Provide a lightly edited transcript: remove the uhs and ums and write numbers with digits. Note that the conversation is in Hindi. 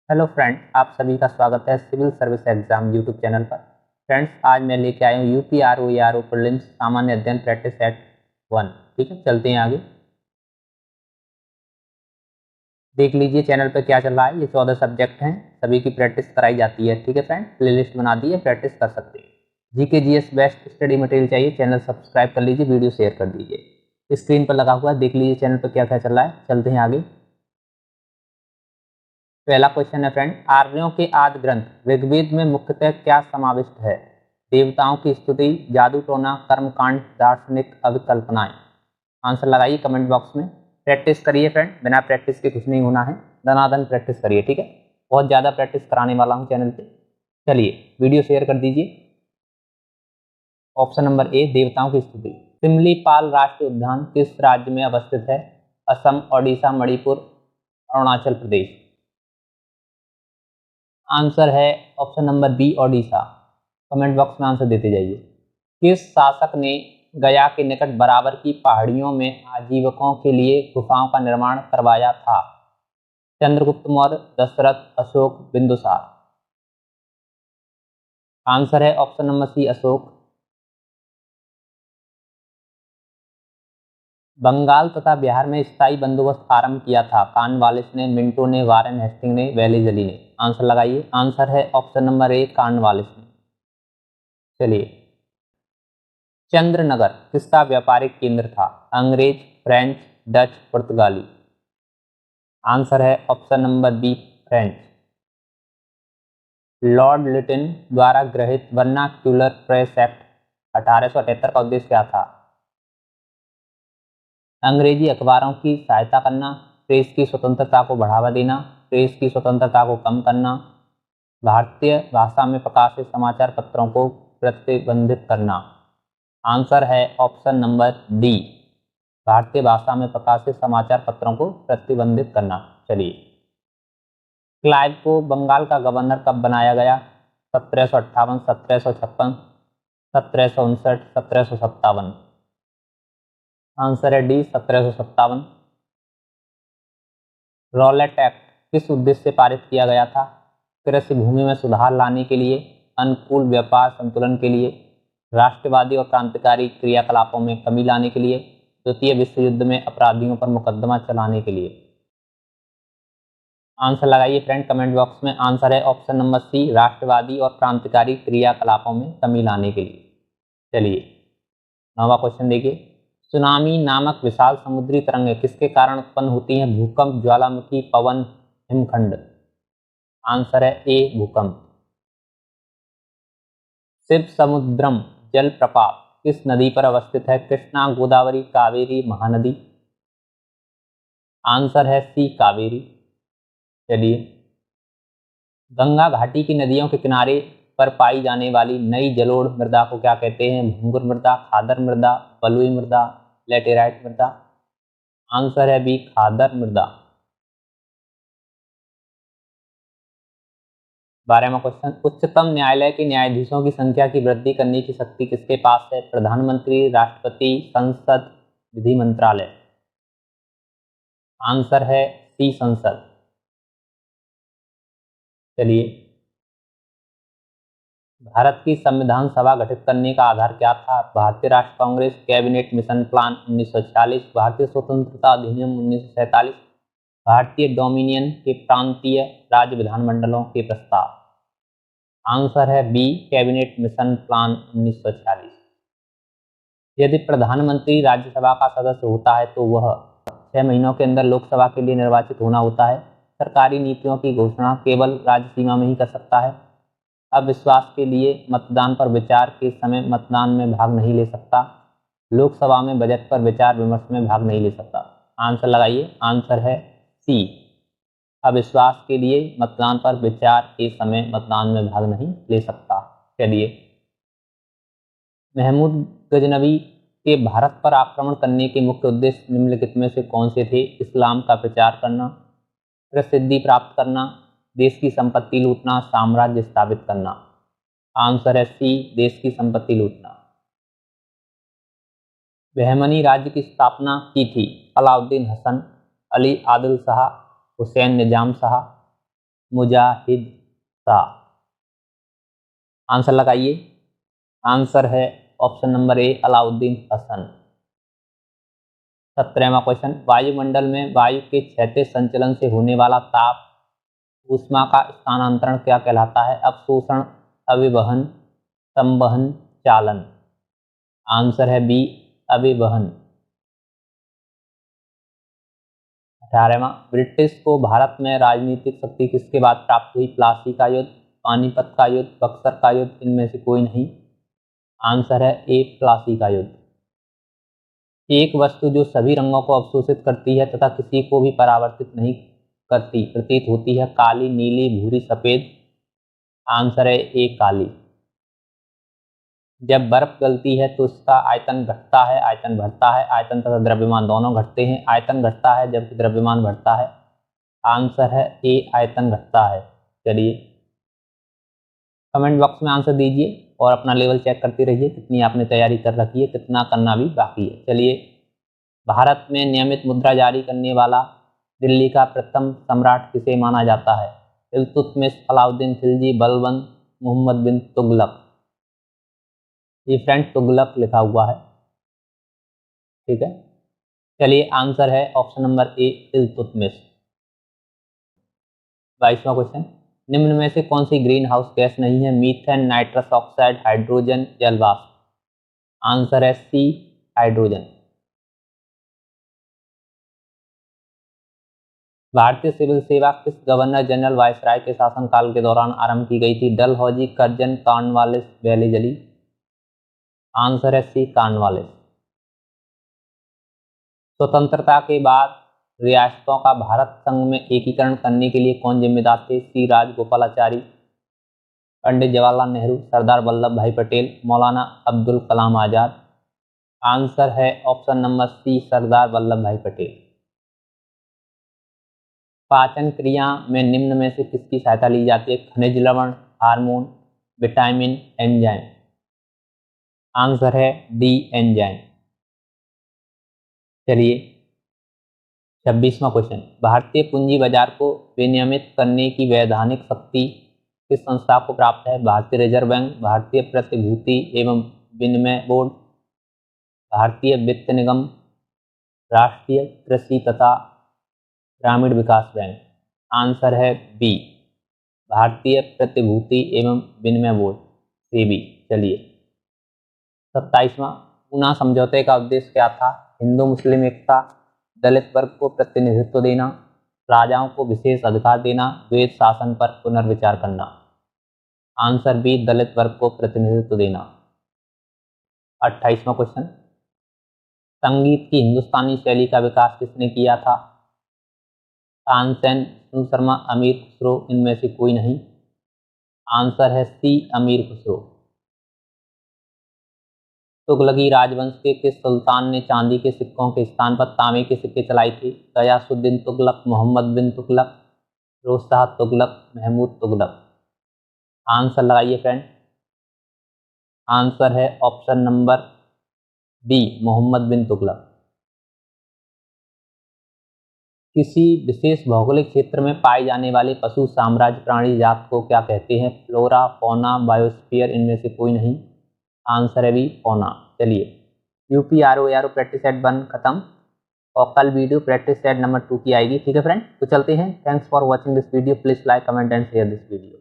हेलो फ्रेंड्स, आप सभी का स्वागत है civil service exam YouTube channel पर। फ्रेंड्स, आज मैं लेके आया हूँ यूपीआरओ प्रीलिम्स सामान्य अध्ययन प्रैक्टिस सेट 1। ठीक है, चलते हैं आगे। देख लीजिए चैनल पर क्या चल रहा है। ये 14 सब्जेक्ट हैं, सभी की प्रैक्टिस कराई जाती है। ठीक है फ्रेंड, प्लेलिस्ट बना दी है, प्रैक्टिस कर सकते हैं। GK GS best study material चाहिए, चैनल सब्सक्राइब कर लीजिए, वीडियो शेयर कर दीजिए। स्क्रीन पर लगा हुआ है, देख लीजिए चैनल पर क्या क्या चल रहा है। चलते हैं आगे। पहला क्वेश्चन है फ्रेंड, आर्यों के आदि ग्रंथ ऋग्वेद में मुख्यतः क्या समाविष्ट है? देवताओं की स्तुति, जादू टोना, कर्मकांड, दार्शनिक अभिकल्पनाएं। आंसर लगाइए कमेंट बॉक्स में। प्रैक्टिस करिए फ्रेंड, बिना प्रैक्टिस के कुछ नहीं होना है। दनादन प्रैक्टिस करिए, ठीक है। बहुत ज़्यादा प्रैक्टिस कराने वाला हूँ चैनल पे। चलिए वीडियो शेयर कर दीजिए। ऑप्शन नंबर ए, देवताओं की स्तुति। सिमलीपाल राष्ट्रीय उद्यान किस राज्य में अवस्थित है? असम, ओडिशा, मणिपुर, अरुणाचल प्रदेश। आंसर है option number B, Odisha. Comment box में आंसर देते जाइए। किस शासक ने गया के निकट बराबर की पहाड़ियों में आजीविकों के लिए गुफाओं का निर्माण करवाया था? चंद्रगुप्त मौर्य, दशरथ, अशोक, बिंदुसार। आंसर है option number C, Ashoka. Bengal तथा बिहार में स्थायी बंदोबस्त आरंभ किया था? कॉर्नवालिस ने, मिंटो ने, वारेन हेस्टिंग ने, वेलीजली ने। आंसर लगाइए। आंसर है ऑप्शन नंबर ए, कॉर्नवालिस ने। चलिए, चंद्रनगर किसका व्यापारिक केंद्र था? अंग्रेज, फ्रेंच, डच, पुर्तगाली। आंसर है option number B, French. Lord Lytton द्वारा गृहीत वर्नाक्यूलर प्रेस एक्ट 1878 का उद्देश्य क्या था? अंग्रेजी अखबारों की सहायता करना, प्रेस की स्वतंत्रता को बढ़ावा देना, प्रेस की स्वतंत्रता को कम करना, भारतीय भाषा में प्रकाशित समाचार पत्रों को प्रतिबंधित करना। आंसर है ऑप्शन नंबर डी, भारतीय भाषा में प्रकाशित समाचार पत्रों को प्रतिबंधित करना। चलिए, क्लाइव को बंगाल का गवर्नर कब बनाया गया? 1758, 1756, 1759, 1757। आंसर है डी, 1757। रॉलेट एक्ट किस उद्देश्य से पारित किया गया था? कृषि भूमि में सुधार लाने के लिए, अनुकूल व्यापार संतुलन के लिए, राष्ट्रवादी और क्रांतिकारी क्रियाकलापों में कमी लाने के लिए, द्वितीय विश्व युद्ध में अपराधियों पर मुकदमा चलाने के लिए। आंसर लगाइए फ्रेंड कमेंट बॉक्स में। आंसर है ऑप्शन नंबर सी, राष्ट्रवादी और क्रांतिकारी क्रियाकलापों में कमी लाने के लिए। चलिए, नौवां क्वेश्चन देखिए। सुनामी नामक विशाल समुद्री तरंगें किसके कारण उत्पन्न होती हैं? भूकंप, ज्वालामुखी, पवन, हिमखंड। आंसर है ए, भूकंप। शिव समुद्रम जलप्रपात किस नदी पर अवस्थित है? कृष्णा, गोदावरी, कावेरी, महानदी। आंसर है सी, कावेरी। चलिए, गंगा घाटी की नदियों के किनारे पर पाई जाने वाली नई जलोढ़ मृदा को क्या कहते हैं? भंगुर मृदा, खादर मृदा, बलुई मृदा, लेटेराइट मृदा। आंसर है बी, खादर मृदा। 12वां क्वेश्चन, उच्चतम न्यायालय के न्यायाधीशों की संख्या की वृद्धि करने की शक्ति किसके पास है? प्रधानमंत्री, राष्ट्रपति, संसद, विधि मंत्रालय। आंसर है सी, संसद। चलिए, भारत की संविधान सभा गठित करने का आधार क्या था? भारतीय राष्ट्र कांग्रेस, कैबिनेट मिशन प्लान 1946, भारतीय स्वतंत्रता अधिनियम 1947, भारतीय डोमिनियन के प्रांतीय राज्य विधानमंडलों के प्रस्ताव। आंसर है बी, कैबिनेट मिशन प्लान 1946। यदि प्रधानमंत्री राज्यसभा का सदस्य होता है तो वह 6 महीनों के अंदर लोकसभा के लिए निर्वाचित होना होता है। सरकारी नीतियों की घोषणा केवल राज्य सीमा में ही कर सकता है। अविश्वास के लिए मतदान पर विचार के समय मतदान में भाग नहीं ले सकता। लोकसभा में बजट पर विचार विमर्श में भाग नहीं ले सकता। आंसर लगाइए। आंसर है सी, अविश्वास के लिए मतदान पर विचार के समय मतदान में भाग नहीं ले सकता। चलिए, महमूद गजनवी के भारत पर आक्रमण करने के मुख्य उद्देश्य निम्नलिखित में से कौन से थे? इस्लाम का प्रचार करना, प्रसिद्धि प्राप्त करना, देश की संपत्ति लूटना, साम्राज्य स्थापित करना। आंसर है सी, देश की संपत्ति लूटना। बहमनी राज्य की स्थापना की थी? अलाउद्दीन हसन, अली आदिल शाह, हुसैन निजाम शाह। मुजाहिद शाह। आंसर लगाइए। आंसर है option number A Alauddin Hasan. 17वां क्वेश्चन, वायुमंडल में वायु के क्षैतिज संचलन से होने वाला ताप ऊष्मा का स्थानांतरण क्या कहलाता है? अवशोषण, अभिवहन, संवहन, चालन। आंसर है बी अभिवहन। 18वां, ब्रिटिश को भारत में राजनीतिक शक्ति किसके बाद प्राप्त हुई? प्लासी का युद्ध, पानीपत का युद्ध, बक्सर का युद्ध, इनमें से कोई नहीं। आंसर है ए प्लासी का युद्ध। एक वस्तु जो सभी रंगों को अवशोषित करती है तथा किसी को भी परावर्तित नहीं करती प्रतीत होती है, काली, नीली, भूरी, सफेद। आंसर है ए काली। जब बर्फ गलती है तो उसका आयतन घटता है, आयतन बढ़ता है, आयतन तथा द्रव्यमान दोनों घटते हैं। आयतन घटता है जबकि द्रव्यमान बढ़ता है। आंसर है ए आयतन घटता है। चलिए कमेंट बॉक्स में आंसर दीजिए और अपना लेवल चेक करते रहिए, कितनी आपने तैयारी कर रखी है, कितना करना भी बाकी है। चलिए, भारत में नियमित मुद्रा जारी करने वाला दिल्ली का प्रथम सम्राट किसे माना जाता है? इल्तुतमिश, अलाउद्दीन खिलजी, बलबन, मोहम्मद बिन तुगलक। ये फ्रेंड तुगलक लिखा हुआ है, ठीक है। चलिए आंसर है ऑप्शन नंबर ए इल्तुतमिश। 22वां क्वेश्चन, निम्न में से कौन सी ग्रीन हाउस गैस नहीं है? मीथेन, नाइट्रस ऑक्साइड, हाइड्रोजन, जलवाष्प। आंसर है सी हाइड्रोजन। भारतीय सिविल सेवा किस गवर्नर जनरल वायसराय के शासनकाल के दौरान आरंभ की गई थी? Dalhousie, Curzon, Cornwallis, Wellesley. Answer है सी कॉर्नवालिस। स्वतंत्रता के बाद रियासतों का भारत संघ में एकीकरण करने के लिए कौन जिम्मेदार थे? सी राजगोपालाचारी, पंडित जवाहरलाल नेहरू, सरदार वल्लभ भाई पटेल, मौलाना अब्दुल कलाम आजाद। आंसर है ऑप्शन नंबर सी सरदार वल्लभ भाई पटेल। पाचन क्रिया में निम्न में से किसकी सहायता ली जाती है? खनिज लवण, हार्मोन, विटामिन, एंजाइम। आंसर है डी एंजाइम। चलिए 26वां क्वेश्चन, भारतीय पूंजी बाजार को विनियमित करने की वैधानिक शक्ति किस संस्था को प्राप्त है? भारतीय रिजर्व बैंक, भारतीय प्रतिभूति एवं विनिमय बोर्ड, भारतीय वित्त निगम, राष्ट्रीय कृषि तथा ग्रामीण विकास बैंक। आंसर है बी भारतीय प्रतिभूति एवं विनिमय बोर्ड, सेबी। चलिए 27वां, पूना समझौते का उद्देश्य क्या था? हिंदू मुस्लिम एकता, दलित वर्ग को प्रतिनिधित्व देना, राजाओं को विशेष अधिकार देना, द्वैत शासन पर पुनर्विचार करना। आंसर बी दलित वर्ग को प्रतिनिधित्व देना। 28वां क्वेश्चन, संगीत की हिंदुस्तानी शैली का विकास किसने किया था? तानसेन, विष्णु शर्मा, अमीर खुसरो, इनमें से कोई नहीं। आंसर है सी अमीर खुसरो। तुगलकी राजवंश के किस सुल्तान ने चांदी के सिक्कों के स्थान पर तांबे के सिक्के चलाए थे? गयासुद्दीन तुगलक, मोहम्मद बिन तुगलक, फिरोज शाह तुगलक, महमूद तुगलक। आंसर लगाइए फ्रेंड। आंसर है ऑप्शन नंबर डी मोहम्मद बिन तुगलक। किसी विशेष भौगोलिक क्षेत्र में पाए जाने वाले पशु साम्राज्य प्राणी जात को क्या कहते हैं? फ्लोरा, फौना, बायोस्फीयर, इनमें से कोई नहीं। आंसर है भी फौना। चलिए UPRO प्रैक्टिस सेट 1 खत्म और कल वीडियो प्रैक्टिस सेट नंबर 2 की आएगी, ठीक है फ्रेंड। तो चलते हैं। Thanks for watching this video. Please like, comment and share this video.